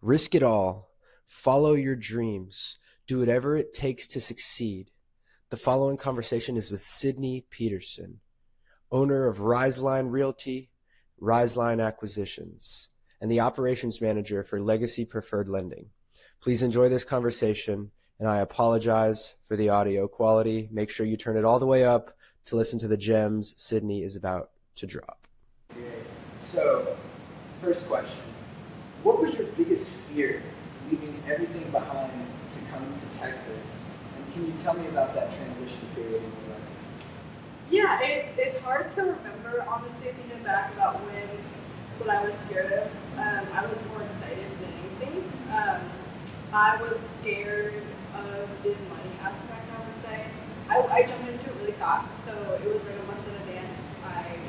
Risk it all. Follow your dreams. Do whatever it takes to succeed. The following conversation is with Sydney Peterson, owner of Riseline Realty, Riseline Acquisitions, and the operations manager for Legacy Preferred Lending. Please enjoy this conversation, and I apologize for the audio quality. Make sure you turn it all the way up to listen to the gems Sydney is about to drop. Great. So, first question. What was your biggest fear leaving everything behind to come to Texas? And can you tell me about that transition period in your life? Yeah, it's hard to remember, honestly, thinking back about what I was scared of. I was more excited than anything. I was scared of the money aspect, I would say. I jumped into it really fast, so it was like a month in advance. I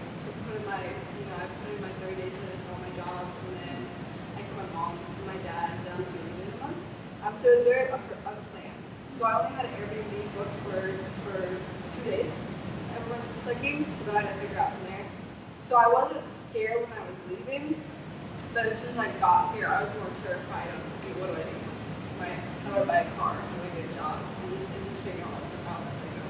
put in my 30 days notice on all my jobs, and then I told my mom and my dad that I'm leaving in a month. So it was very unplanned. So I only had an Airbnb booked for 2 days. Everyone's clicking, so then I had to figure out from there. So I wasn't scared when I was leaving, but as soon as I got here, I was more terrified of, okay, what do I do? Right? How do I buy a car? How do I get a job? And just figuring all that stuff out as I go.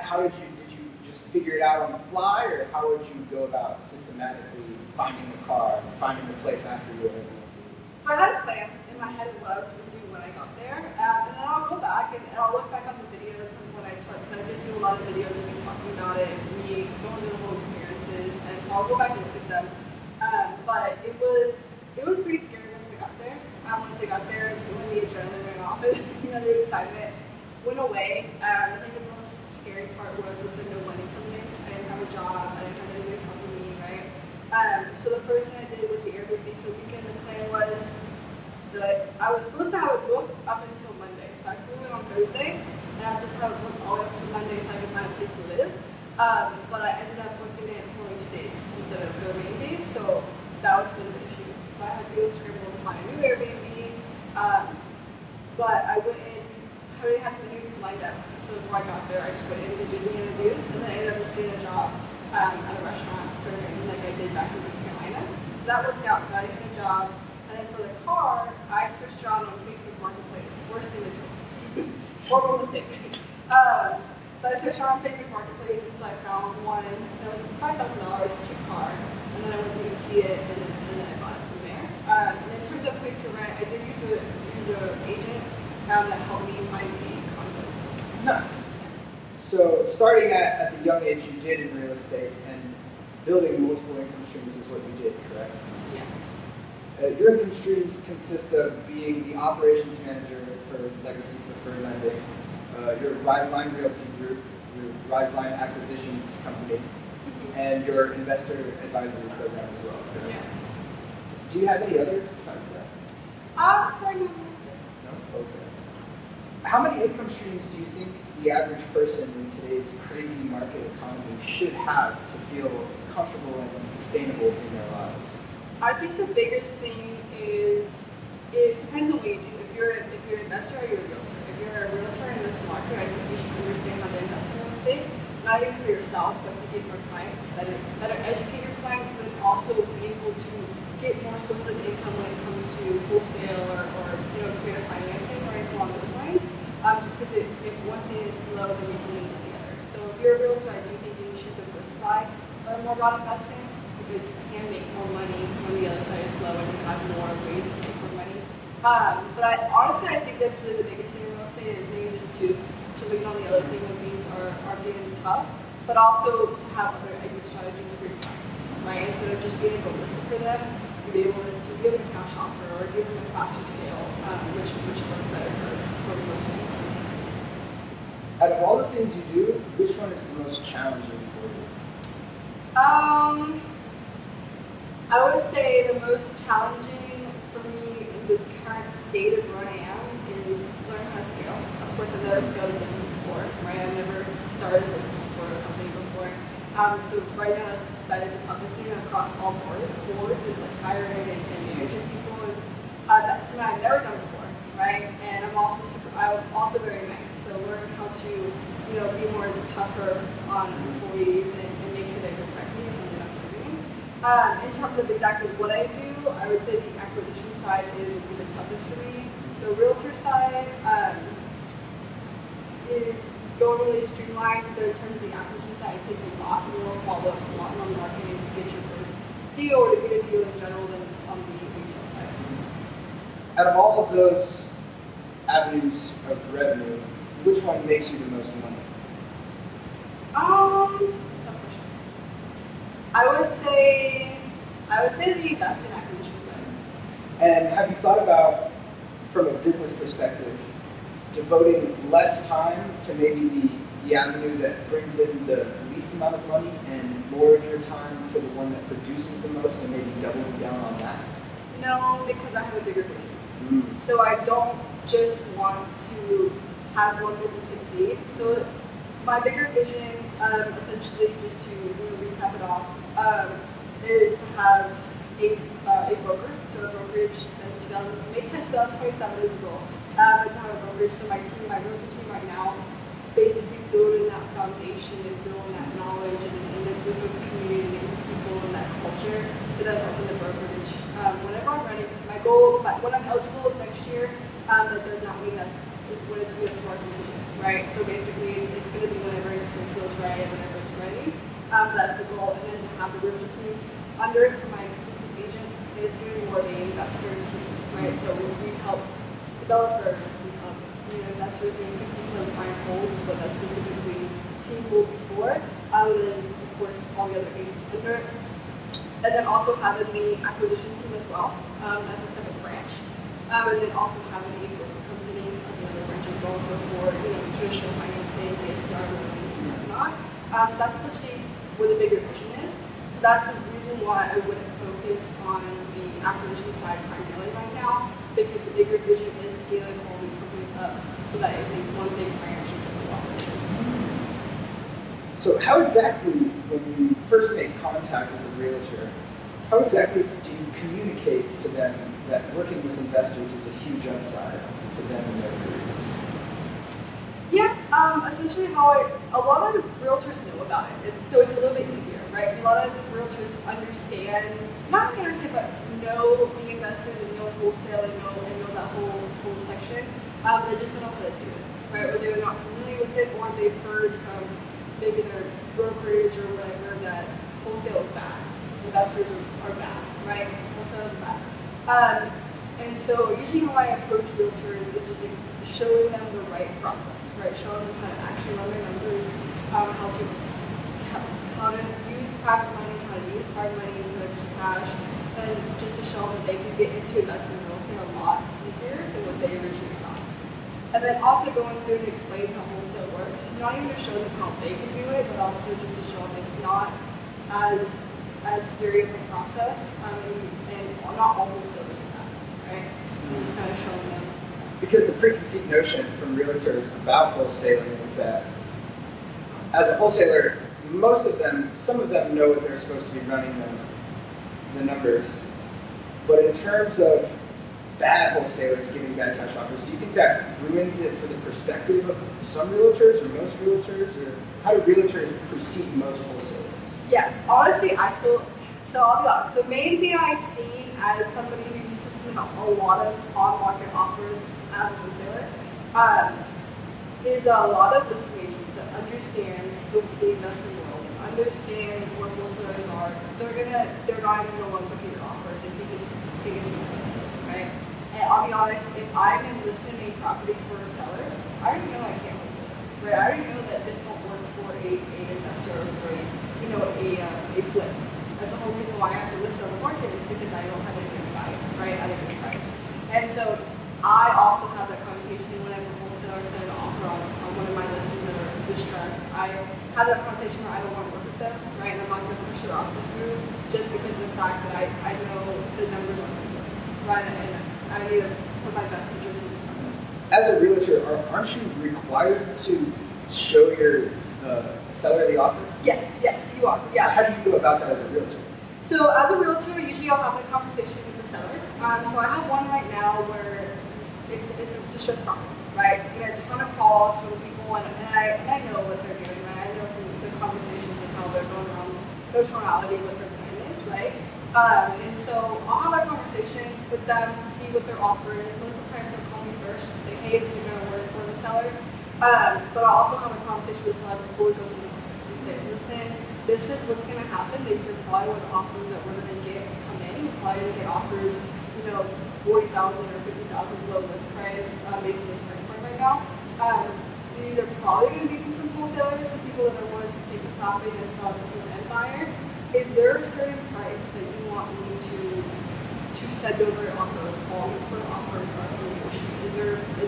How did you just figure it out on the fly, or how would you go about systematically finding the car, finding the place after you were able to? So I had a plan in my head of what I was going to do when I got there, and then I'll go back and I'll look back on the videos of when I took, because I did do a lot of videos of me talking about it, me going through the whole experiences, and so I'll go back and look at them. But it was pretty scary once I got there. Once I got there, when the adrenaline went off, and the excitement went away. I think the most scary part was with the no money coming in. I didn't have a job. I didn't have anybody helping me, right? So the first thing I did with the Airbnb for the weekend, the plan was that I was supposed to have it booked up until Monday. So I flew in on Thursday, and I was supposed to have it booked all the way up to Monday so I could find a place to live. But I ended up booking it for only 2 days instead of the remaining days, so that was a bit of an issue. So I had to go scramble to find a new Airbnb. But I went in, I already had some interviews lined up. So before I got there, I just went in to do the interviews, and then I ended up just getting a job at a restaurant serving like I did back in North Carolina. So that worked out. So I didn't get a job. And then for the car, I searched around on Facebook Marketplace. Worst thing to do. Horrible mistake. So I searched around Facebook Marketplace until I found one that was $5,000, cheap car. And then I went to go see it, and then I bought it from there. And in terms of place to rent, I did use an agent that helped me find a condo. Nice. So starting at the young age you did in real estate, and building multiple income streams is what you did, correct? Yeah. Your income streams consist of being the operations manager for Legacy Preferred Lending, your Riseline Realty Group, your Riseline Acquisitions Company, and your investor advisory program as well, correct? Yeah. Do you have any others besides that? Sorry, no. No? Okay. How many income streams do you think the average person in today's crazy market economy should have to feel comfortable and sustainable in their lives? I think the biggest thing is, it depends on what you do. If you're an investor or you're a realtor. If you're a realtor in this market, I think you should understand how to invest in real estate, not even for yourself, but to get your clients better educate your clients, but also be able to get more sources of income when it comes to wholesale or creative financing or anything along those lines. Just because if one thing is slow, then you can lean to the other. So if you're a realtor, I do think you should diversify, learn more about investing, because you can make more money when the other side is slow and you have more ways to make more money. But honestly, I think that's really the biggest thing in real estate is maybe just to lean on the other thing when things are being tough, but also to have other exit strategies for your clients, right? Instead of just being able to listen for them, to be able to give them a cash offer or give them a faster sale, which works better for most people. Out of all the things you do, which one is the most challenging for you? I would say the most challenging for me in this current state of where I am is learning how to scale. Of course, I've never scaled a business before, right? I've never started a business before, a company before. So right now, that is the toughest thing across all boards is like hiring and managing people. That's something I've never done before, right? And I'm also very nice. So learning how to, be more tougher on employees and make sure they respect me is something I'm doing. In terms of exactly what I do, I would say the acquisition side is the toughest for me. The realtor side is going really streamlined, but in terms of the acquisition side, it takes a lot more follow-ups, a lot more marketing to get your first deal or to get a deal in general than on the retail side. Out of all of those avenues of revenue, which one makes you the most money? It's a tough question. I would say the investment acquisition side. And have you thought about, from a business perspective, devoting less time to maybe the avenue that brings in the least amount of money and more of your time to the one that produces the most and maybe doubling down on that? No, because I have a bigger vision. So I don't just want to have one business succeed. So my bigger vision, essentially, just to recap it off, is to have a broker, so a brokerage in May 10, 2027 is the goal. To have a brokerage, so my realtor team right now, basically building that foundation and building that knowledge and the group of community and people and that culture that I've helped in the brokerage. Whenever I'm ready, my goal, when I'm eligible is next year. That does not mean that it's when it's going to be a smart decision, right? So basically, it's going to be whenever it feels right, whenever it's ready. That's the goal. And then to have the realtor team under it for my exclusive agents, it's going to be more of an investor team, right? So we help developers, we help investors doing fixed incomes, buy and hold, is what that specifically team will be for. And then, of course, all the other agents under it. And then also having the acquisition team as well as a separate branch. And then also having a broker company as another branch as well, so for traditional financing, DSCR loans, and whatnot. So that's essentially where the bigger vision is. So that's the reason why I wouldn't focus on the acquisition side primarily right now, because the bigger vision is scaling all these companies up so that it's a one big branch instead of operation. So how exactly, when you first make contact with a realtor, how exactly do you communicate to them that working with investors is a huge upside to them and their careers? Yeah, essentially a lot of realtors know about it, and so it's a little bit easier, right? A lot of realtors understand, not really understand, but know the investors and know wholesale and know that whole section. They just don't know how to do it, right? Or they're not familiar with it, or they've heard from maybe their brokerage or whatever that wholesale is bad, investors are bad, right? Wholesale is bad. And so usually how I approach realtors is just like showing them the right process, right? Showing them how to actually run their numbers, how to use private money, how to use private money instead of just cash, and just to show them that they can get into investment real estate a lot easier than what they originally thought. And then also going through and explaining how wholesale works, not even to show them how they can do it, but also just to show them it's not as scary of a process, and not all wholesalers are that, right? And just kind of showing them. Because the preconceived notion from realtors about wholesaling is that as a wholesaler, some of them know what they're supposed to be running the numbers, but in terms of bad wholesalers giving bad cash offers, do you think that ruins it for the perspective of some realtors or most realtors, or how do realtors perceive most wholesalers? Yes, honestly, so I'll be honest, the main thing I've seen as somebody who used to see a lot of on-market offers as a wholesaler is a lot of listing agents that understand the investment world, understand what wholesalers are. They're not even going to look at your offer. They think it's wholesale, right? And I'll be honest, if I'm in listing a property for a seller, I already know I can't wholesale, right? I already know that this won't work for an investor or for a flip. That's the whole reason why I have to list on the market is because I don't have anything to buy it, right, at a good price. And so I also have that conversation whenever wholesalers send an offer on one of my listings that are distressed. I have that conversation where I don't want to work with them, right, and I'm not going to push their offer through just because of the fact that I know the numbers aren't going to work, right, and I need to put my best interest into something. As a realtor, aren't you required to show your seller the offer? Yes, you are. Yeah. How do you go about that as a realtor? So as a realtor, usually I'll have a conversation with the seller. So I have one right now where it's a distressed property, right? I get a ton of calls from people, and I know what they're doing, right? I know from the conversations and how they're going around the tonality what their plan is, right? And so I'll have a conversation with them, see what their offer is. Most of the times they'll call me first to say, hey, this is going to work for the seller. But I'll also have a conversation with the seller before it goes to the market and say, listen, this is what's going to happen. These are probably what the offers that we're going to get to come in. We're probably going to get offers, 40,000 or 50,000 below list price, based on this price point right now. These are probably going to be from some wholesalers, some people that are wanting to take a property and sell it to an end buyer. Is there a certain price that you want me to send over an offer, or call me for an offer for us to negotiate? Is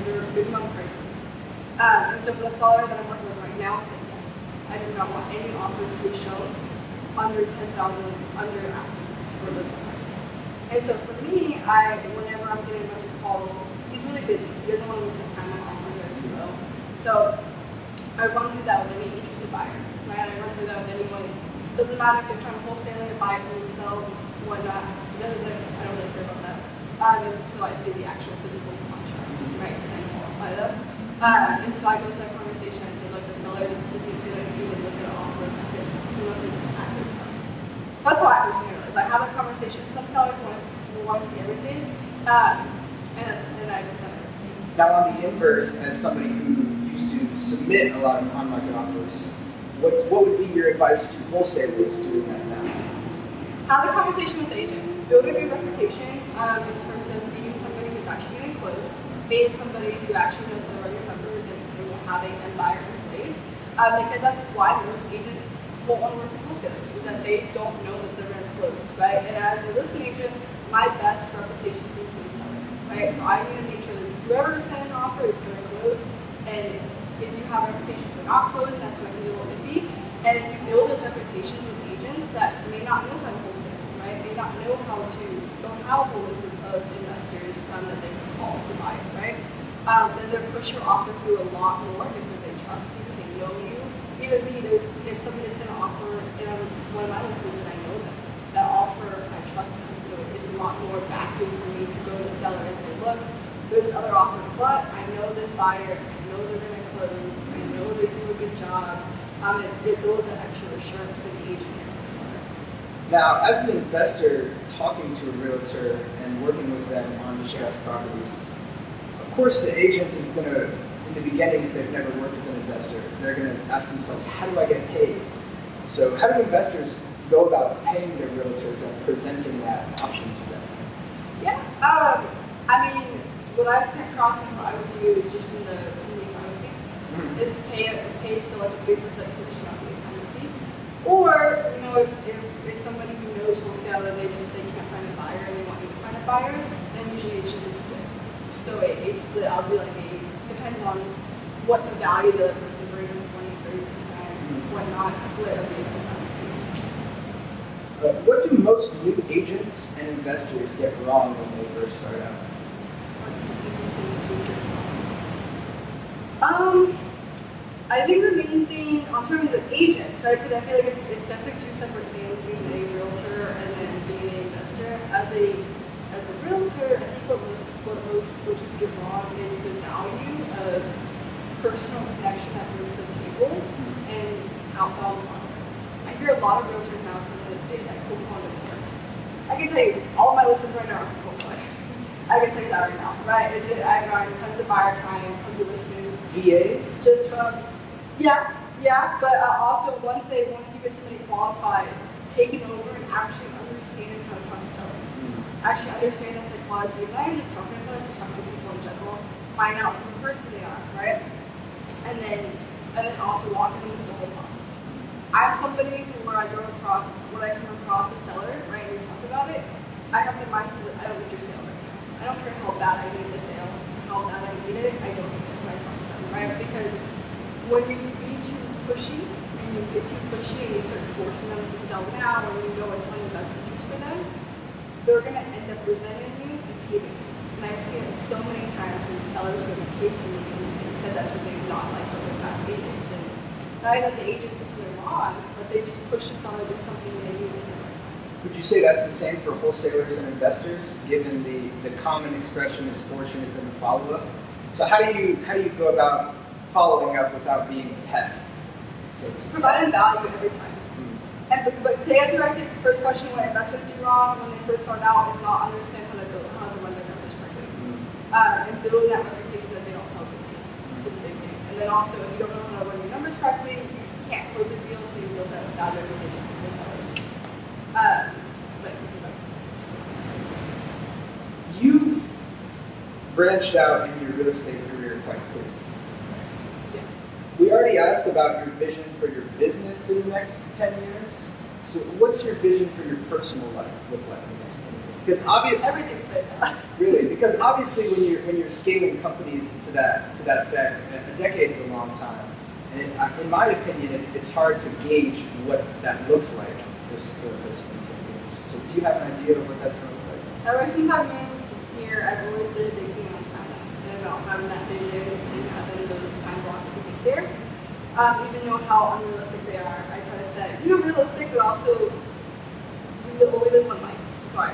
there a minimum price? And so for the seller that I'm working with right now, I said yes. I do not want any offers to be shown under 10,000, under asking price or listing price. And so for me, whenever I'm getting a bunch of calls, he's really busy. He doesn't want to lose his time on offers that are too low. So I run through that with any interested buyer, right? I run through that with anyone. Doesn't matter if they're trying to wholesale it, buy it for themselves, whatnot. I don't really care about that until I see the actual physical contract, right? To then qualify them. And so I go through that conversation. I say, look, the seller isn't going to even look at an offer unless it's at this price. That's how I personally realize. I have a conversation. Some sellers want to see everything, and I present everything. Now, on the inverse, as somebody who used to submit a lot of on-market offers, what would be your advice to wholesalers doing that now? Have a conversation with the agent. Build a good reputation in terms of being somebody who's actually going to close, being somebody who actually knows how to run your numbers and having a buyer in place. Because that's why most agents won't want to work with wholesalers, is that they don't know that they're going to close, right? And as a listing agent, my best reputation is with the seller, right? So I need to make sure that whoever is sending an offer is going to close. And if you have a reputation for not closing, that's when it can be a little iffy. And if you build those reputations with agents that may not know how to wholesale, right? May not know how to, don't have a whole list of investors that they can call to buy it, right? Then they'll push your offer through a lot more because they trust you, they know you. Even me, if somebody sent an offer in one of my listings and I know them, that offer, I trust them. So it's a lot more backing for me to go to the seller and say, look, there's other offer, but I know this buyer, I know they're going to close, I know they do a good job. It builds that extra assurance for the agent and for the seller. Now, as an investor talking to a realtor and working with them on distressed properties, of course the agent is going to, in the beginning, if they've never worked as an investor, they're going to ask themselves, how do I get paid? So how do investors go about paying their realtors and presenting that option to them? Yeah, I mean, what I've seen across and what I would do is just from the assignment fee. Is pay still like a 3% commission on the assignment fee. Or, if it's somebody who knows wholesale and they can't find a buyer and they want you to find a buyer, then usually it's just a split. So a split, I'll do depends on what the value of the other person brings, 20, 30%, whatnot, split of the assignment fee. What do most new agents and investors get wrong when they first start out? I think the main thing, in terms of agents, right, because I feel like it's definitely two separate things, being a realtor and then being an investor. As a realtor, I think what most agents get wrong is the value of personal connection that brings to the table and outbound prospects. I hear a lot of realtors now telling me that cold calling doesn't work. I can tell you, all of my listings right now are cold calling. I can tell you that right now, right? I've gotten tons of buyer clients, tons of listings. VAs? Just from, but also once you get somebody qualified, taking over and actually understanding how to talk to sellers. Actually understanding the psychology, and not even just talking to sellers, but talking to people in general, find out what person they are, right? And then also walking them through the whole process. I'm somebody who, when I come across a seller, right, and we talk about it, I have the mindset that I don't need your sale right now. I don't care how bad I need the sale, how bad I need it, I don't need it when I talk to them, right? Because when you be too pushy, and you get too pushy and you start forcing them to sell now when you know it's not the best interest for them, they're going to end up resenting you and hating you. And I've seen it so many times when sellers who have came to me and said that's what they do not like about their past agents. And not even the agents it's their wrong, but they just push the seller to do something and they knew it was the right time. Would you say that's the same for wholesalers and investors, given the common expression is fortune is in the follow-up? So how do you go about following up without being a pest? So Providing value every time. But to answer back to your first question, what investors do wrong when they first start out is not understand how to run their numbers correctly. And building that reputation that they don't sell good deals is a big thing. And then also, if you don't know how to run your numbers correctly, you can't close a deal, so you build that bad reputation for the sellers. But You've branched out in your real estate career quite quickly. yeah. We already asked about your vision for your business in the next 10 years. So what's your vision for your personal life look like in the next 10 years? Because obviously, Everything's big now. really, because obviously when you're scaling companies to that effect, a decade's a long time. And in my opinion, it's hard to gauge what that looks like for a person in 10 years. So do you have an idea of what that's going to look like? Ever since I moved here, I've always been thinking on China and about having that vision and having those time blocks to get there. Even though how unrealistic they are, I try to set, realistic, but also we only live one life. So I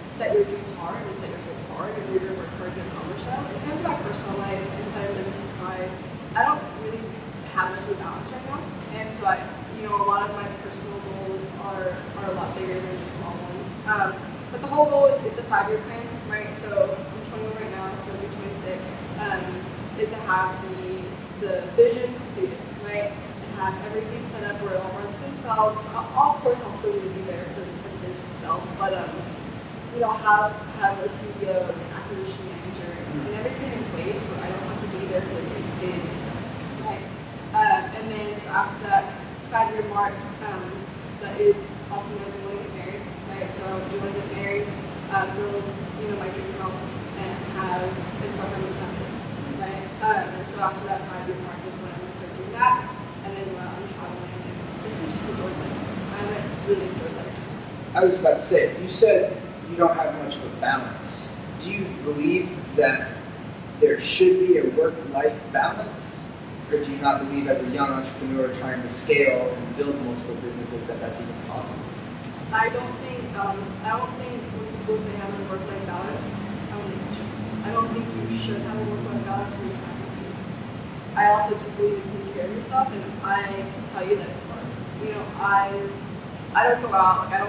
set your dreams hard and set your goals hard, and you're going to work hard to accomplish them. In terms of my personal life, inside of business side, I don't really have much of a balance right now. And so a lot of my personal goals are a lot bigger than just small ones. But the whole goal is it's a 5-year plan, right? So I'm 21 right now, so I'll be 26. Is to have the vision completed, right? And have everything set up where it all runs themselves. Of course, I'll still need to be there for the business itself, but have a CEO and an acquisition manager and everything in place where I don't have to be there for the day-to-day stuff, right? And then so after that 5-year mark, that is also when we want to get married, right? So we want to get married, build my dream house, and start having kids, right? And so after that 5-year mark is when I'm going to start doing that, and then I'm traveling and basically just enjoy life. I haven't really enjoyed life. I was about to say, you said you don't have much of a balance. Do you believe that there should be a work-life balance? Or do you not believe as a young entrepreneur trying to scale and build multiple businesses that that's even possible? I don't think when people say having a work-life balance, I don't think it's true. I don't think you should have a work-life balance when you're trying to succeed. I also do believe in taking care of yourself, and I can tell you that it's hard. I don't go out and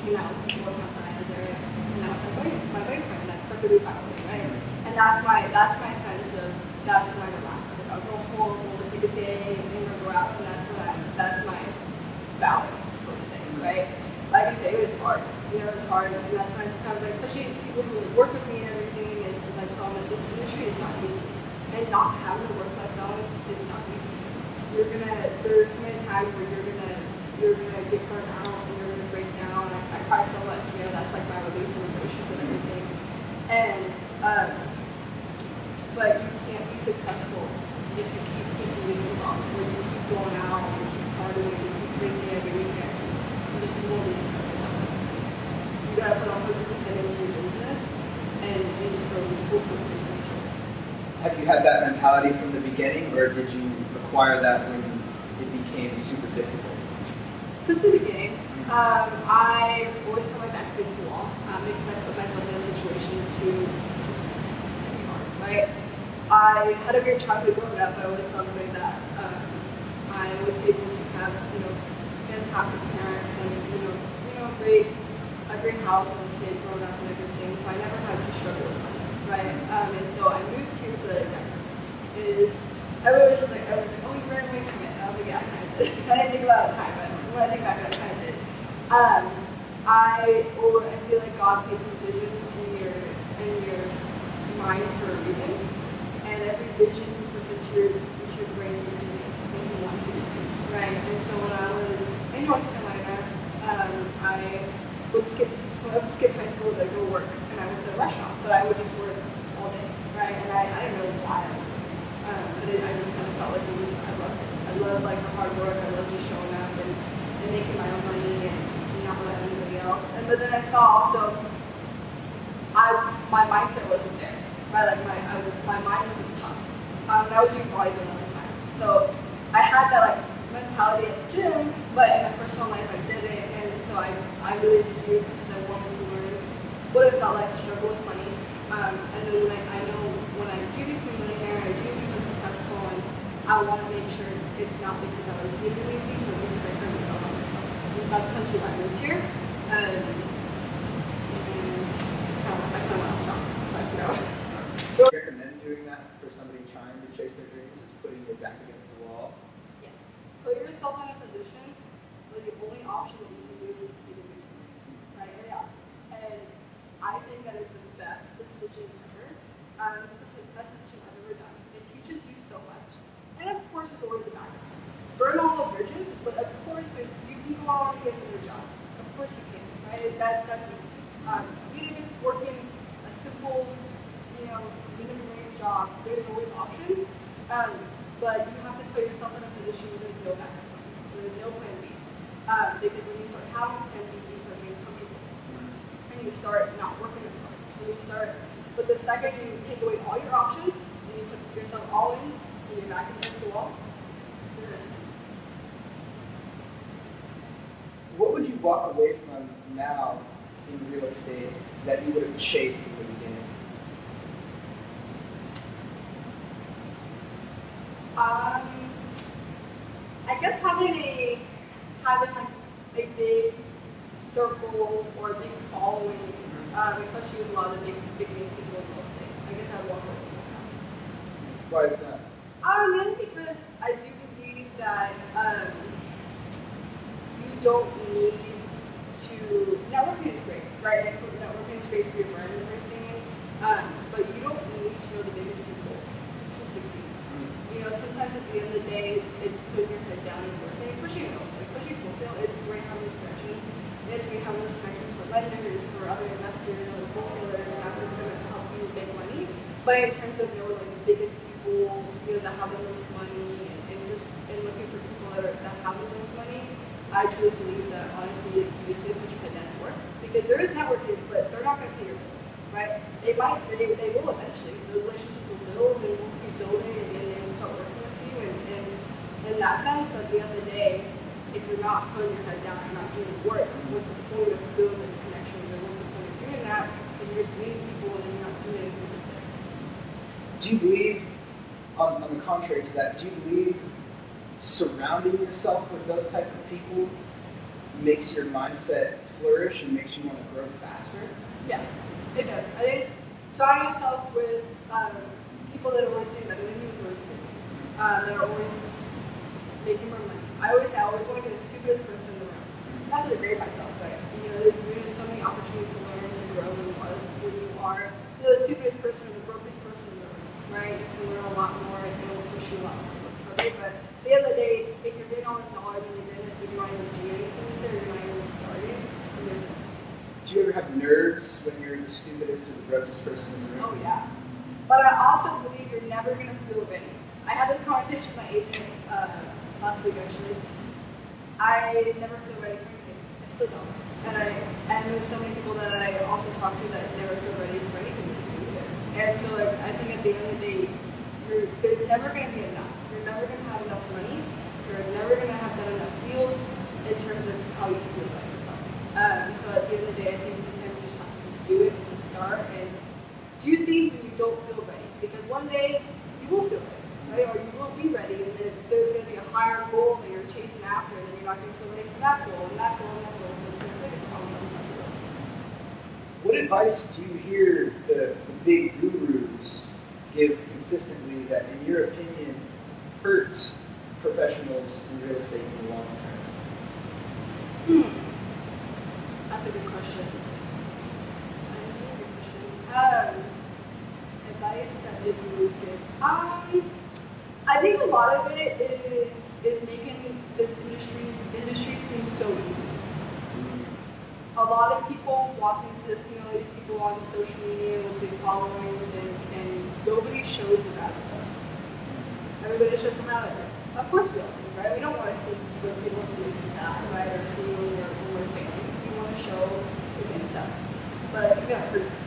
hang out with people with my friends or hang out with my boyfriend. That's perfectly fine with me, right? And that's my sense of that's when I relax. Like I'll go home, we'll take a day, and we'll go out, and that's my balance per se, right? Like I say, it was hard. It's hard, and that's why it's kind of like, especially people who work with me and everything, is I tell them that this industry is not easy, and not having a work-life balance is not easy. There's so many times where you're gonna get burned out and you're gonna break down. I cry so much, that's like my release of emotions and everything. And but you can't be successful if you keep taking weekends off, or you keep going out, or you keep partying, or you keep drinking every weekend. You just won't be successful that way. You gotta put 100% into your business and just go full focus into it. Have you had that mentality from the beginning, or did you acquire that when it became super difficult? Since the beginning, I always had my back against the wall because I put myself in a situation to be hard, right? I had a great childhood growing up. I always felt the way that I was able to have, fantastic parents and, a great house and a kid growing up and everything. So I never had to struggle with money, right? And so I moved here for the exact purpose. Everyone was like, oh, you ran away from it. And I was like, yeah, I kind of did. I didn't think about it at the time, but when I think back, I kind of did. I feel like God puts some visions in your mind for a reason, and every vision He puts into your brain, you can make, and He wants you to do, right? And so when I was in North Carolina, I would skip high school to go work, and I went to a restaurant, but I would just work all day, right? And I didn't know why I was working. I just kind of felt like I loved it. I love like the hard work. I love just showing up and making my own money and not letting anybody else. But then I saw also my mindset wasn't there, right? Like my mind wasn't tough. And I was doing bodybuilding all the time, so I had that like mentality at the gym, but in my personal life I didn't, and so I really just did it because I wanted to learn what it felt like to struggle with money. And then I know when I do become a millionaire, I do become successful, and I want to make sure it's not because I was giving anything, but because I couldn't help myself. that's essentially why I moved here. And I kind of went off topic, so I forgot. Do you recommend doing that for somebody trying to chase their dreams, is putting your back against the wall? Yes. Put yourself in a position where the only option that you can do is succeed in your dream. Right? And I think that is the best decision ever. It's the best decision I've ever done. It teaches you so much. And of course, there's always a backup. Burn all the bridges, but of course, you can go out and get another job. Of course you can, right? That's easy. Even if it's working a simple, minimum wage job, there's always options. But you have to put yourself in a position where there's no backup plan, where there's no plan B. Because when you start having plan B, you start getting comfortable. And you start not working as hard. But the second you take away all your options and you put yourself all in and you're back against the wall, you're going to succeed. What would you walk away from now in real estate that you would have chased in the beginning? I guess having like a big circle or a big following, especially with a lot of the big name people in real estate. I guess I'd walk away from that. Why is that? Mainly because I do believe that you don't need to. Networking is great, right? Networking is great for your brand and everything, but you don't need to know the biggest people to succeed. Sometimes at the end of the day, it's putting your head down and working, especially in real estate, especially wholesale. It's great having those connections. And it's great having those connections for lenders, for other investors, wholesalers, and that's what's going to help you make money. But in terms of knowing like the biggest people, that have the most money, and looking for people that have the most money, I truly believe that honestly, you just need to put your head down and work. Because there is networking, but they're not going to pay your bills, right? They will eventually. Those relationships will build, and will keep building, and they will start working with you, and in that sense. But at the end of the day, if you're not putting your head down, you're not doing the work, what's the point of building those connections, and what's the point of doing that? Because you're just meeting people and you're not doing anything with it. Do you believe, on the contrary to that, do you believe surrounding yourself with those type of people makes your mindset flourish and makes you want to grow faster? Yeah, it does. I think surrounding yourself with people that are always doing better than you is always good. That are always making more money. I always say I always want to be the stupidest person in the room. Not to degrade myself, but there's so many opportunities to learn, to grow, when you are the stupidest person or the brokest person in the room, right? You can learn a lot more and it will push you a lot more. Okay, but at the end of the day, if you're getting all this knowledge and you're getting this, but you're not even doing anything with it, or you're not even starting, then there's no. Do you ever have nerves when you're the stupidest or the brokest person in the room? Oh yeah. But I also believe you're never going to feel ready. I had this conversation with my agent last week actually. I never feel ready for anything. I still don't. And there's so many people that I also talk to that never feel ready for anything either. And so I think at the end of the day, it's never going to be enough. You're never going to have enough money. You're never going to have done enough deals in terms of how you feel about yourself. So at the end of the day, I think sometimes you just have to just do it and just start and do things when you don't feel ready. Because one day you will feel ready, right? Or you will be ready, and then there's going to be a higher goal that you're chasing after, and then you're not going to feel ready for that goal, and that goal, and that goal. So it's the biggest problem that comes up. What advice do you hear the big gurus give consistently that, in your opinion, hurts professionals in real estate in the long term? That's a good question. Advice that big gurus give. I think a lot of it is making this industry seem so easy. A lot of people walk into this, these people on social media with big followings, and nobody shows the bad stuff. Everybody shows them out of it. Of course we all do, right? We don't want to see what people see as too bad, right? Or see when we're failing. We want to show the good stuff. But I think that hurts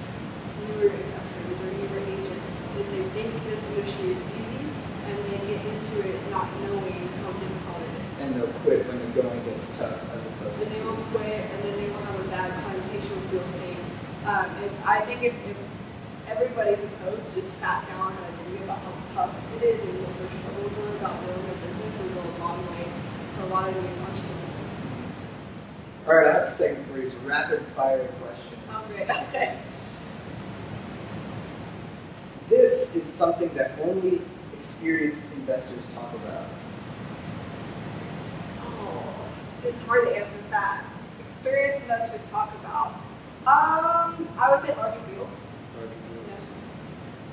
newer investors or newer agents, is they think this industry is easy, and they get into it not knowing how difficult it is. And they'll quit when the going gets tough, as opposed And they will quit, and then they will have a bad connotation with real estate. And I think if everybody who knows just sat down and had a dream about how tough it is and what their struggles were about building a business, it would go a long way for a lot of new entrepreneurs. All right, I have a second for you. It's rapid fire questions. Oh, great. Okay. This is something that only experienced investors talk about. Oh, it's hard to answer fast. Experienced investors talk about. I would say larger deals. Yeah.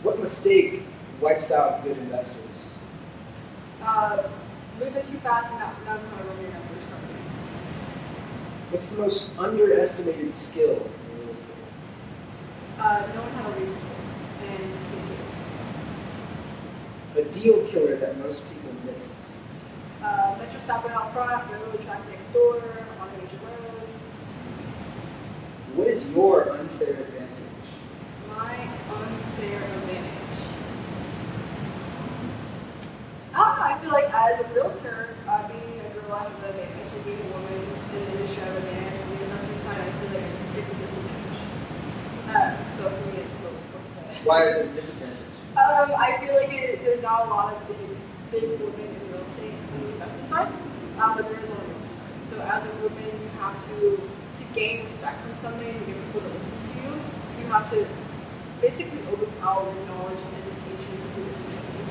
What mistake wipes out good investors? Moving too fast and not knowing how to run your numbers correctly. What's the most underestimated skill in real estate? Knowing how to read people and communicate. A deal killer that most people miss. Metro stopping out front, railroad track next door, on a major road. What is your unfair advantage? My unfair advantage. I feel like as a realtor, being a girl, I have an advantage, and being a woman in the industry, I have an advantage. On the investment side, I feel like it's a disadvantage. So for me, it's a little bit. Why is it a disadvantage? I feel like there's not a lot of big women in real estate on the investment side, but there is on the realtor side. So as a woman, you have to gain respect from somebody and get people to listen to you. You have to basically overpower your knowledge and education to people who trust you.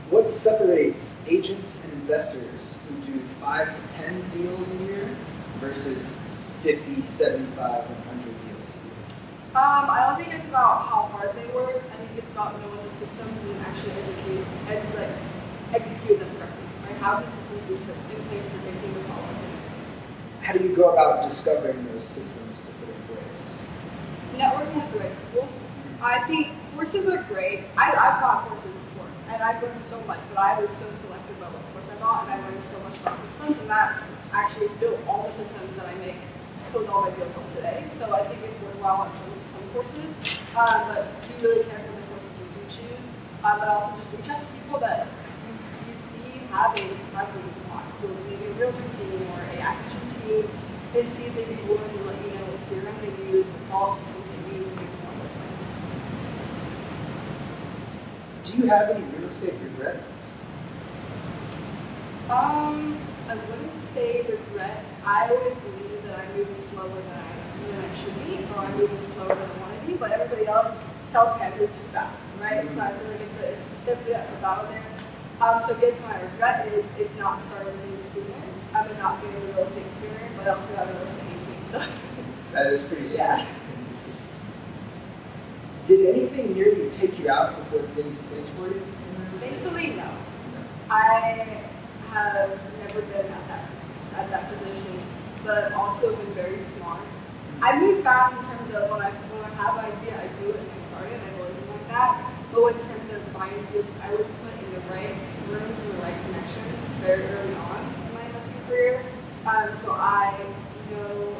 What separates agents and investors who do 5 to 10 deals a year versus 50, 75, 100 deals a year? I don't think it's about how hard they work. I think it's about knowing the systems and actually execute them correctly. Right? Having systems in place to make people follow. How do you go about discovering those systems to put in place? Networking with the right people. I think courses are great. I've bought courses before, and I've learned so much, but I was so selective about what course I bought, and I learned so much about systems, and that actually built all the systems that I make, close all my deals on today. So I think it's worthwhile in some courses, but be really careful with the courses you do choose, but also just reach out to people that you see have a what you want. So maybe a realtor team or a acquisition team, and see if they'd be willing to let you know what CRM they use, what follow-up systems they use, and maybe more of those things. Do you have any real estate regrets? I wouldn't say regrets. I always believe that I'm moving slower than I should be, or I'm moving slower than I want to be, but everybody else tells me I move too fast, right? So I feel like it's definitely a battle there. So I guess my regret is it's not starting things sooner. I'm not getting real estate sooner, but I also got real estate 18, so. That is pretty soon. Yeah. Did anything nearly take you out before things clicked for you? Thankfully, no. I have never been at that position, but I've also been very smart. I move fast in terms of when I have an idea, I do it and I start it, and I've always been like that. But in terms of buying deals, I was put in the right rooms and the right connections very early on in my investing career. So I know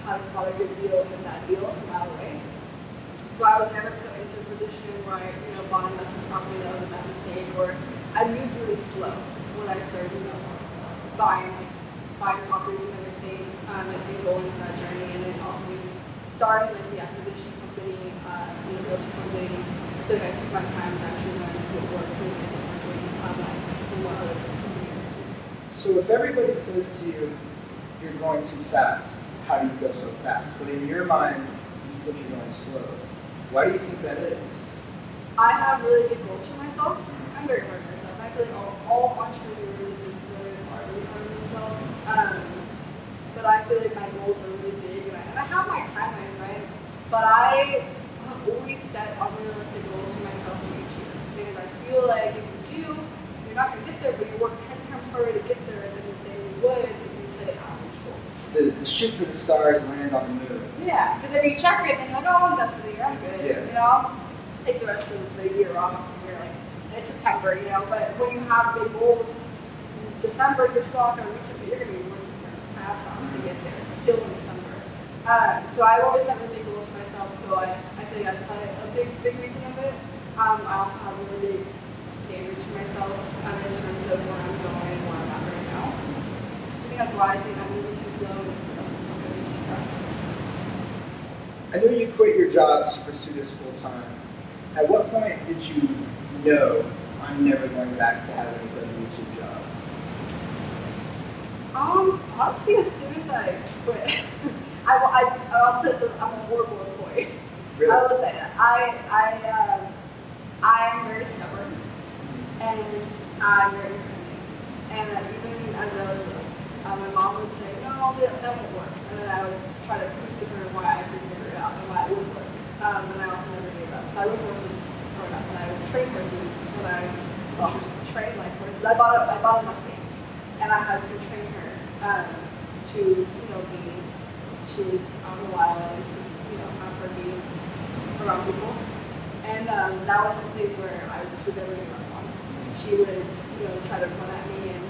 how to spot a good deal and a bad deal a mile away. So I was never put into a position where I, bought an investment property that was a bad mistake, or I moved really slow when I started, buying properties and everything, and going into that journey, and then also starting the acquisition company, realty company. I feel like I took my time to actually learn what works and what isn't working from what other companies I see. So if everybody says to you, you're going too fast, how do you go so fast? But in your mind, you think you're going slow. Why do you think that is? I have really big goals for myself. I'm very hard on myself. I feel like all entrepreneurs and business owners are really hard on themselves. But I feel like my goals are really big, and I have my timelines, right? But I have always set unrealistic goals for myself for each year, because I feel like if you do, you're not going to get there, but you work 10 times harder to get there than you would if you set an average goal. It's the shoot for the stars, land on the moon. Yeah, because if you check it, then you're like, oh, I'm done for the year, I'm good. Yeah. Take the rest of the year off. You're like, it's September, But when you have big goals, in December you're still not going to reach it, but you're going to be working your ass off to get there, still in December. So I've always set really big goals for myself, so I feel like that's probably a big reason of it. I also have really big standards for myself in terms of where I'm going and where I'm at right now. I think that's why I think I'm moving too slow and the rest is not moving too fast. I know you quit your jobs to pursue this full time. At what point did you know I'm never going back to having a W-2 job? Honestly, as soon as I quit, I'll say this, I'm a horrible employee. Really? I will say that. I'm very stubborn, and I'm very crazy. And even as I was little, my mom would say, no, that won't work. And then I would try to prove to her why I could figure it out and why it would work. And I also never gave up. So I rode horses growing up, and I would train horses when I trained like horses. I bought a Mustang, and I had to train her to, she was out in the wild, and to, have her be around people. And that was something where I just would never give up on. She would, try to run at me and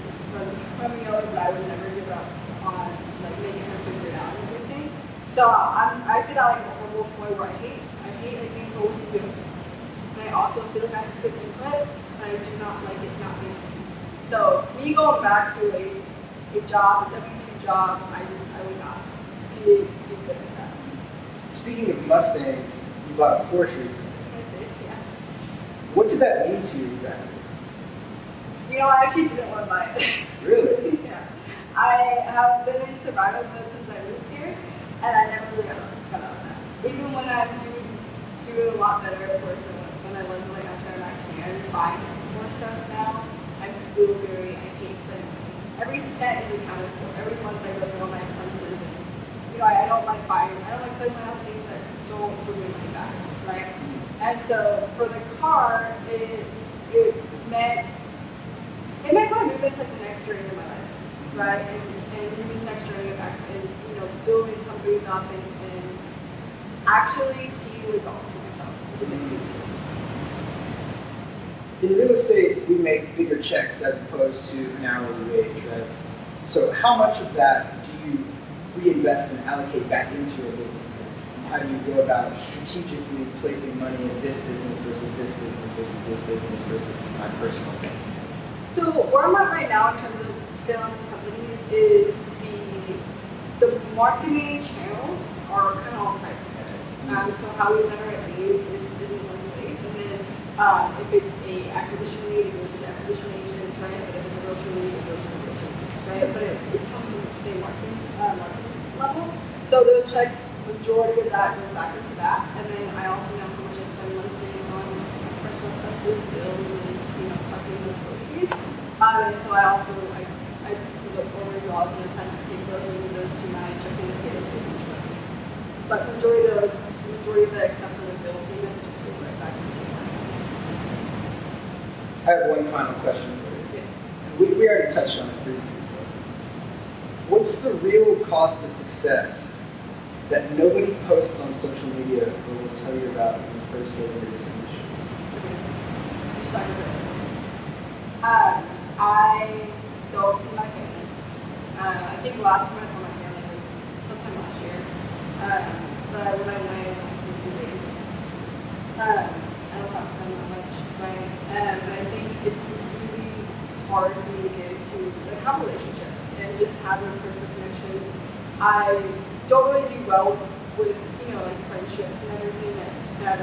run me over, but I would never give up on like making her figure it out and everything. So I say that like a horrible point where I hate being told what to do. And I also feel like I have good input, but I do not like it not being received. So me going back to a job, a W-2 job, I would not be good at that. Speaking of Mustangs, you bought a Porsche recently. Yeah. What did that mean to you exactly? I actually didn't want to buy it. Really? Yeah. I have been in survival mode since I moved here, and I never really got out of that. Even when I'm doing a lot better, of course, when I was like out there and I can buy more stuff now, I'm still I hate spending money. Every cent is accounted for. Every month I go through all my expenses, and I don't like spending money on things that don't bring me money back, right? And so for the car, it meant kind of moving to like the next journey in my life, right? And moving to the next journey back and build these companies up and actually see results for myself is a big thing too. In real estate, we make bigger checks as opposed to an hourly wage, right? So how much of that do you reinvest and allocate back into your businesses? And how do you go about strategically placing money in this business versus this business versus this business versus my personal thing? So where I'm at right now in terms of scaling companies is the marketing channels are kind of all tied together. So how we generate leads is in one place, and then if it's a acquisition lead, it goes to acquisition agents, right? But if it's a realtor lead, it goes to realtor agents, right? But it comes from the same marketing level. So those checks, majority of that goes back into that, and then I also know how much I spend monthly on personal expenses, bills, and parking and utilities. And so I look for withdrawals in a sense to take those into those two lines or pay the each month. But majority of that, except for the bill payments, just go right back into marketing. I have one final question for you. Yes. We already touched on it briefly. What's the real cost of success that nobody posts on social media or will tell you about when you first get into this industry? You sacrifice. I don't see my family. I think the last time I saw my family was sometime last year. But when I went, it was only for 2 days. I don't talk to them that much, right? But I think it's really hard for me to get to have a relationship and just having personal connections. I don't really do well with friendships and everything that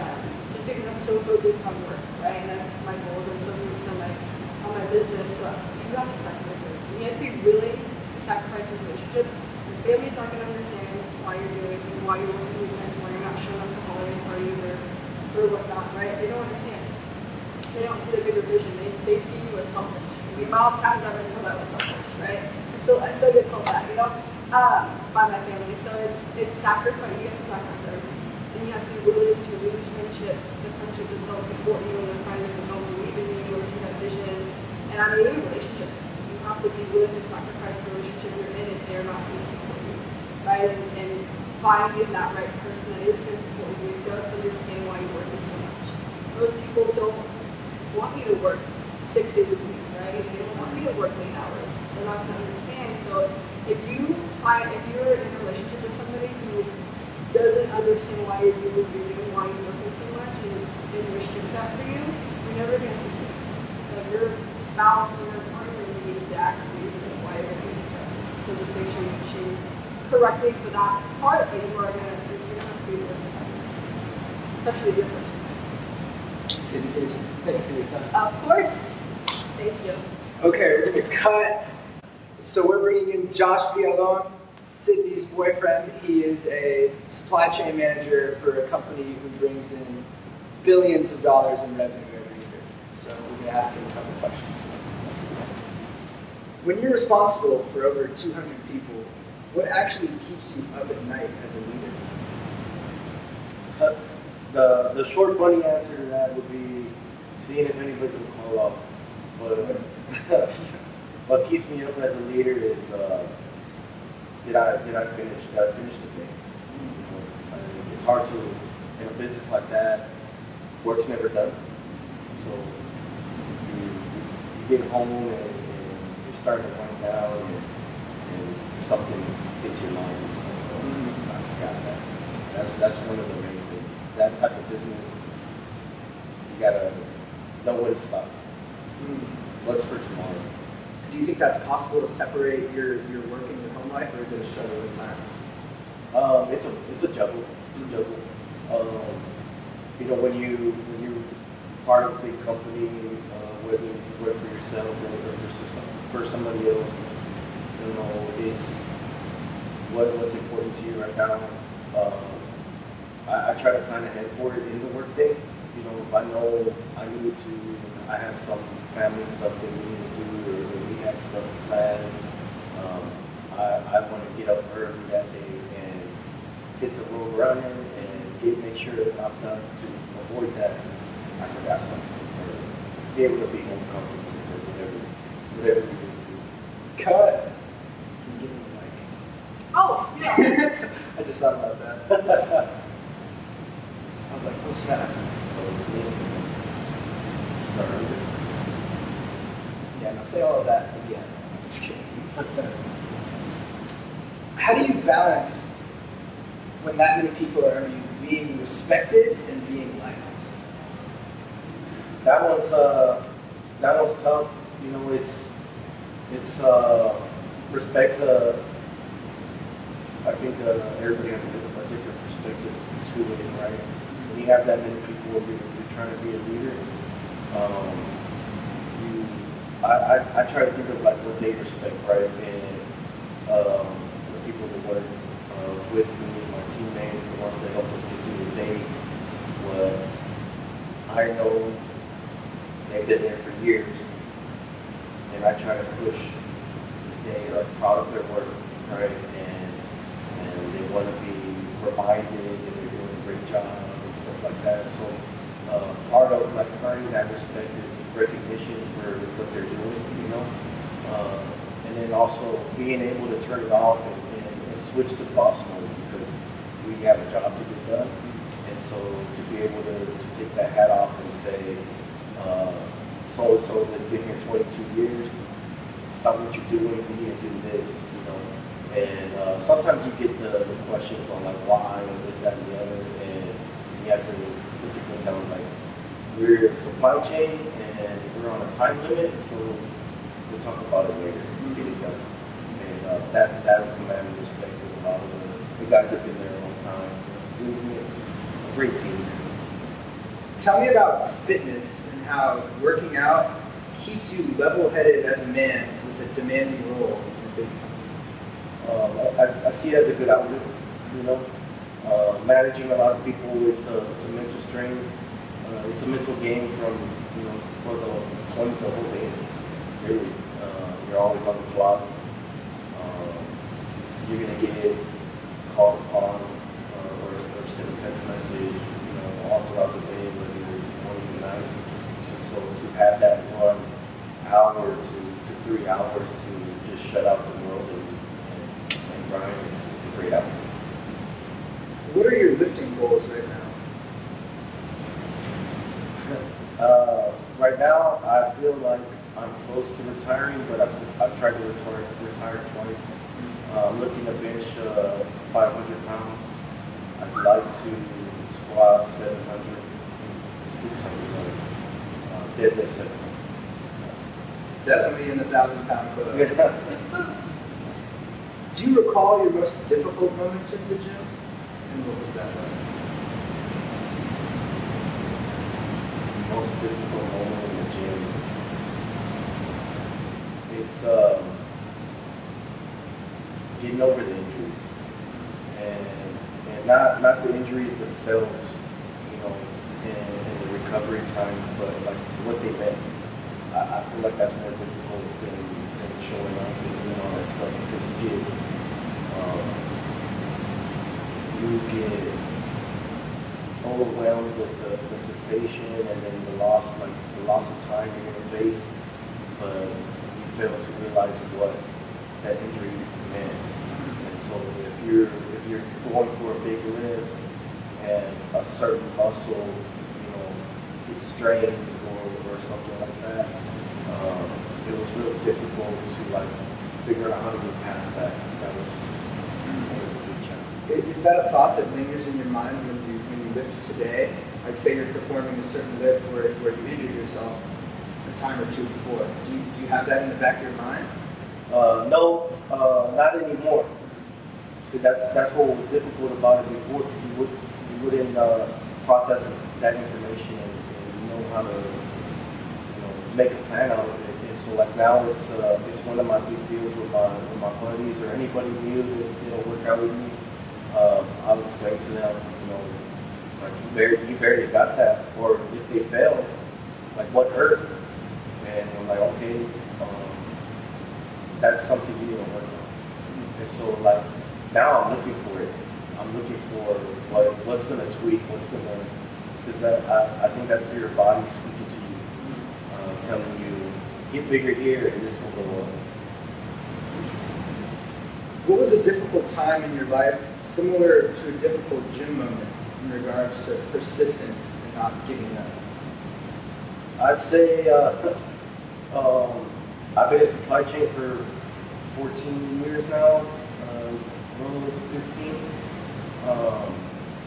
just because I'm so focused on work, right? And that's my goal. I'm so focused on my business. So you have to sacrifice it. You have to be willing to sacrifice your relationships. Your family's not going to understand why you're doing it, why you're working weekends, why you're not showing up to holiday parties or whatnot, right? They don't understand. They don't see the bigger vision. They see you as selfish. The amount of times I've been told I was selfish, right? I still get told that, by my family. So it's sacrifice. You have to sacrifice everything. And you have to be willing to lose friendships, the friendships that don't support you, and the friends that don't believe in you or see that vision. And I mean, even relationships. You have to be willing to sacrifice the relationship you're in if they're not going to support you, right? And finding that right person that is going to support you, does understand why you're working so much. Most people don't want you to work 6 days a week, right? They don't want you to work late hours. They're not going to understand. So if you're in a relationship with somebody who doesn't understand why you're doing what you're doing, why you're working so much, and restricts that for you, you're never going to succeed. Like your spouse or your partner is the exact reason why you're going to be successful. So just make sure you choose correctly for that part, but you're going to have to be able to sacrifice, especially your person. Thank you for your time. Of course. Thank you. Okay, we're going to cut. So we're bringing in Josh Villalon, Sydney's boyfriend. He is a supply chain manager for a company who brings in billions of dollars in revenue every year. So we're going to ask him a couple questions. When you're responsible for over 200 people, what actually keeps you up at night as a leader? The short, funny answer to that would be seeing if anybody's going to call up. But what keeps me up as a leader is did I finish the day? It's hard to, in a business like that, work's never done. So you get home and you're starting to wind down and something hits your mind. I forgot that. That's one of the main things. That type of business, you gotta know when to stop. What's for tomorrow? Do you think that's possible to separate your work and your home life, or is it a shuttle of time? It's a juggle. It's a juggle. When you're part of a big company, whether you work for yourself or for somebody else, it's what's important to you right now. I try to plan ahead for it in the workday. If I know I have some family stuff that we need to do, or that we have stuff planned, I want to get up early that day and hit the road running and make sure that I'm done to avoid that I forgot something, or be able to be home comfortable for whatever we need to do. Cut. Can you give me the mic? Oh, yeah. I just thought about that. I was like, what's that? So it's missing. Start over. Yeah, now say all of that again. I'm just kidding. How do you balance when that many people are you being respected and being liked? That one's tough. It's respect's I think everybody has a different perspective to it, right? When you have that many people, you're trying to be a leader. I try to think of like what they respect, right? And the people that work with me, my teammates, the ones that help us get through the day. What I know, they've been there for years, and I try to push this day, like proud of their work, right? And they want to be reminded that they're doing a great job and stuff like that. So part of like earning that respect is recognition for what they're doing, and then also being able to turn it off and switch to boss mode, because we have a job to get done. And so to be able to take that hat off and say, so-and-so that's been here 22 years, stop what you're doing, we need to do this, And sometimes you get the questions on like why and this, that, and the other, and you have to put your foot down, like, we're supply chain and we're on a time limit, so we'll talk about it later and get it done. And that will command respect with a lot of the guys that have been there a long time. We're a great team. Tell me about fitness and how working out keeps you level-headed as a man with a demanding role in a big company. I see it as a good outlet, managing a lot of people, it's a mental strain. It's a mental game from, for the whole day, really. You're always on the clock. You're going to get called upon or send a text message, all throughout the day, whether it's morning or night. And so to have that 1 hour to 3 hours to just shut out the world and grind, it's a great outlet. What are your lifting goals right now? Right now, I feel like I'm close to retiring, but I've tried to retire twice. I'm looking to bench 500 pounds. I'd like to squat 700, 600, deadlift 700. Definitely in the 1,000-pound club. Do you recall your most difficult moment in the gym? And what was that like? Most difficult moment in the gym. It's getting over the injuries, and not the injuries themselves, you know, and the recovery times, but like what they meant. I feel like that's more difficult than showing up and doing all that stuff because you get overwhelmed with the sensation and then the loss of time you're gonna face, but you fail to realize what that injury meant. And so if you're going for a big lift and a certain muscle, you know, gets strained or something like that, it was really difficult to like figure out how to get past that. That was a big challenge. Is that a thought that lingers in your mind when you lift today? Like say you're performing a certain lift where you injured yourself a time or two before. Do you have that in the back of your mind? No, not anymore. So that's what was difficult about it before, because you wouldn't process that information and know how to, you know, make a plan out of it. And so like now it's one of my big deals with my buddies or anybody new that they don't work out with me. I'll explain to them, you know, like you barely got that, or if they fail, like what hurt, and I'm like, okay, that's something you don't work on. And so like now I'm looking for it. I'm looking for what's gonna tweak, because I think that's your body speaking to you, telling you get bigger here and this will go up. What was a difficult time in your life similar to a difficult gym moment in regards to persistence and not giving up? I'd say I've been in supply chain for 14 years now, rolling into 15.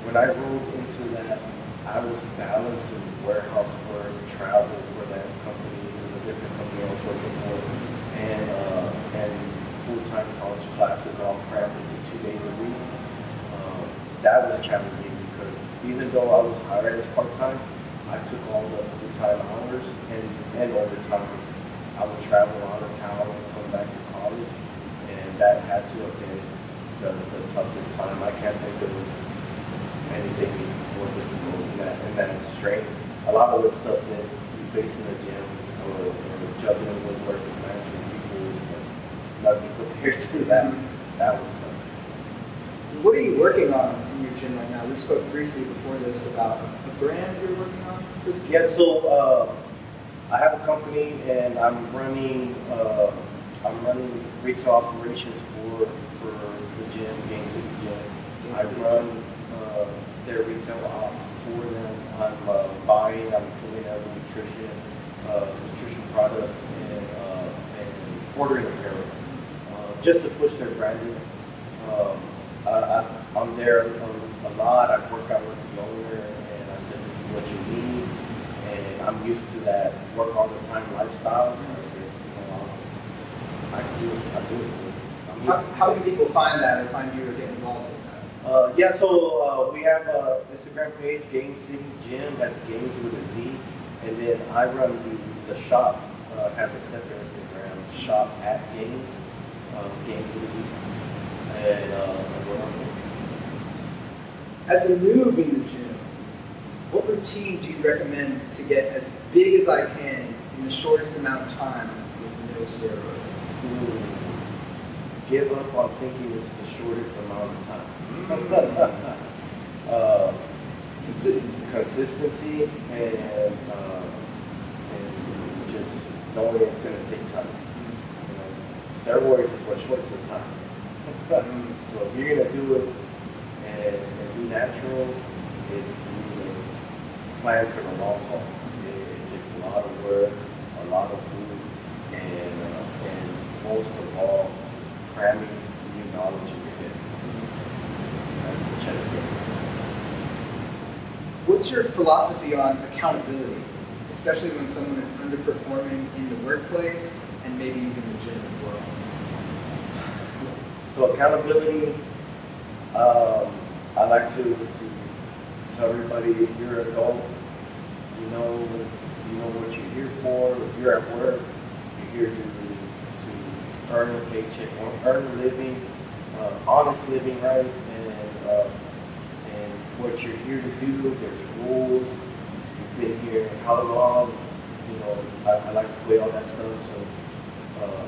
When I rolled into that, I was balancing warehouse work, travel for that company. It was a different company I was working for, and full-time college classes all crammed into 2 days a week. That was challenging because even though I was hired as part-time, I took all the full-time hours and overtime. I would travel out of town and come back to college, and that had to have been the toughest time. I can't think of anything more difficult than that strain. A lot of the stuff that you face in the gym or juggling with work and managing people is nothing compared to that. That was tough. What are you working on in your gym right now? We spoke briefly before this about a brand you're working on. Yeah, so I have a company and I'm running retail operations for the gym, Gain City Gym. I run their retail op for them. I'm buying, I'm filling them nutrition products and ordering apparel just to push their branding. I'm there a lot. I work out with the owner and I said, this is what you need. And I'm used to that work all the time lifestyle. So I said, you know, I can do it. I do it. How do people find that or find you or get involved in that? Yeah, so we have an Instagram page, Gain City Gym. That's Gains with a Z. And then I run the shop, has a separate Instagram, shop at Gains, Gains with a Z. And we're on there. As a noob in the gym, what routine do you recommend to get as big as I can in the shortest amount of time with no steroids? Give up on thinking it's the shortest amount of time. Consistency and just knowing it's going to take time. You know, steroids is what shortens the time. So if you're going to do it and be natural, you need to plan for the long haul. It takes a lot of work, a lot of food, and most of all, cramming new knowledge in your head. That's the chess game. What's your philosophy on accountability, especially when someone is underperforming in the workplace and maybe even the gym as well? So accountability, I like to tell everybody you're an adult. You know what you're here for. If you're at work, you're here to earn a paycheck, earn a living, honest living, right? And what you're here to do. There's rules. You've been here how long? You know, I like to weigh all that stuff. So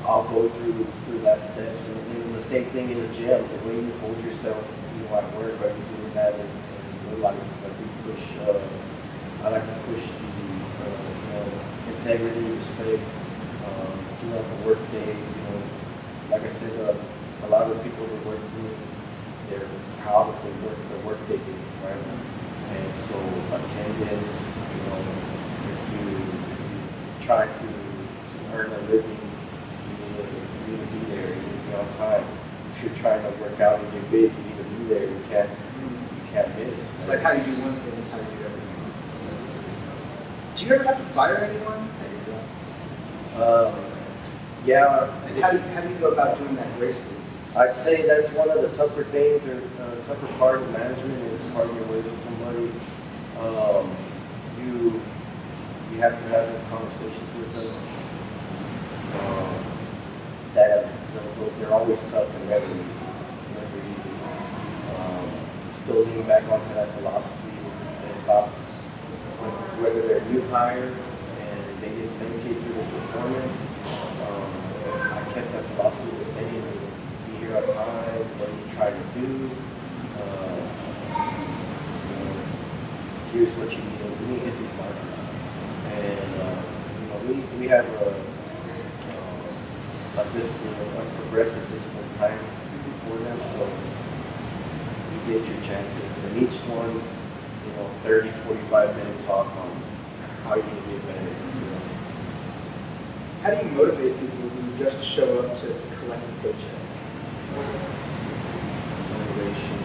I'll go through that steps, and the same thing in the gym. The way you hold yourself, you know, at work, right? You're doing that in real life. Like we push. I like to push the you know, integrity, respect. Throughout the work day, you know, like I said, a lot of the people that work for me, they're how they work the work they do, right? And so attendance, you know, if you try to earn a living, you need to be there, you need to be on time. If you're trying to work out and get big, you need to be there. You can't miss. It's like how you do one thing is how you do everything. Do you ever have to fire anyone at your job? Yeah. And how do you go about doing that gracefully? I'd say that's one of the tougher things, or tougher part of management is parting your ways with somebody. You have to have those conversations with them. That they're always tough and never easy. Still leaning back onto that philosophy about whether they're a new hire and they didn't make it through the performance. I kept that philosophy the same. Be here on time. What you try to do. Here's what you need. We need to hit these markers. And you know, we have a discipline, a progressive discipline plan for them. So you get your chances, and each one's 30, 45-minute talk on how you can get better. How do you motivate people who just show up to collect a paycheck? Motivation.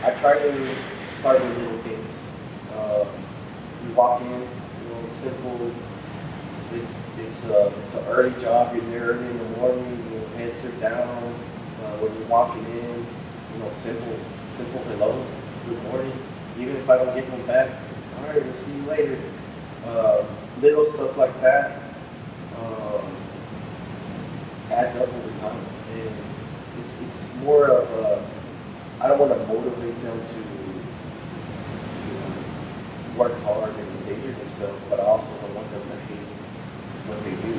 I try to start with little things. You walk in, simple. It's an early job. You're there early in the morning. Your heads are down. When you're walking in, simple hello, good morning. Even if I don't get one back, all right, we'll see you later. Little stuff like that adds up over time, and it's more of I don't want to motivate them to work hard and endanger themselves, but I also don't want them to hate what they do.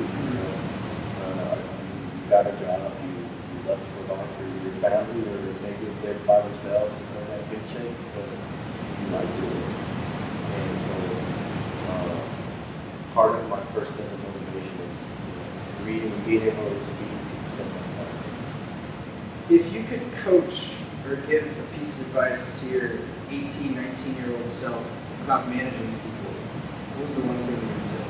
You got a job, you love to provide for your family, or maybe if they're by themselves and earn that paycheck, but you like doing it. And so part of my first step of motivation is reading, being able to speak, stuff like that. If you could coach or give a piece of advice to your 18, 19-year-old self about managing people, what was the one thing you would say?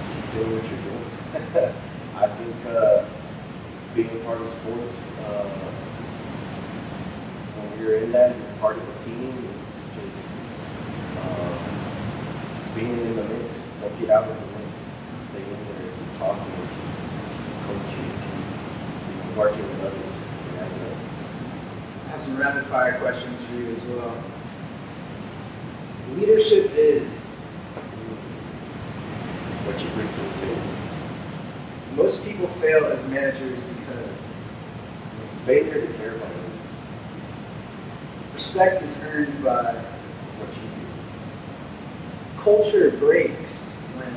Keep doing what you're doing. I think being a part of sports, when you're in that, you're part of a team, it's just being in the mix. Don't get out of the mix. Stay in there, keep talking, keep coaching, keep working with others. I have some rapid fire questions for you as well. Leadership is what you bring to the table. Most people fail as managers because Failure to care about others. Respect is earned by What you do. culture breaks when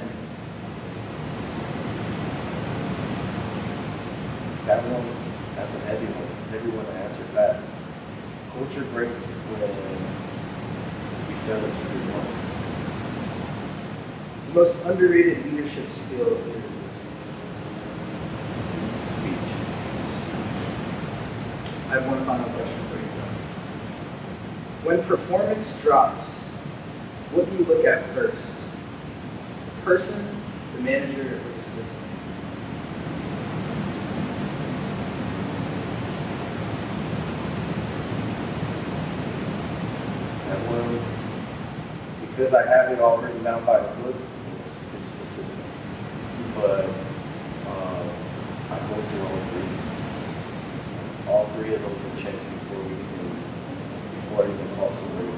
That one, that's a heavy one. Heavy one to answer fast. Culture breaks when you fail to keep your word. the most underrated leadership skill is Speech. I have one final question for you. When performance drops, what do you look at first? The person, the manager, or the system? That one, because I have it all written down by the book, it's the system. But I go through all three. All three of those are checks before I even call somebody to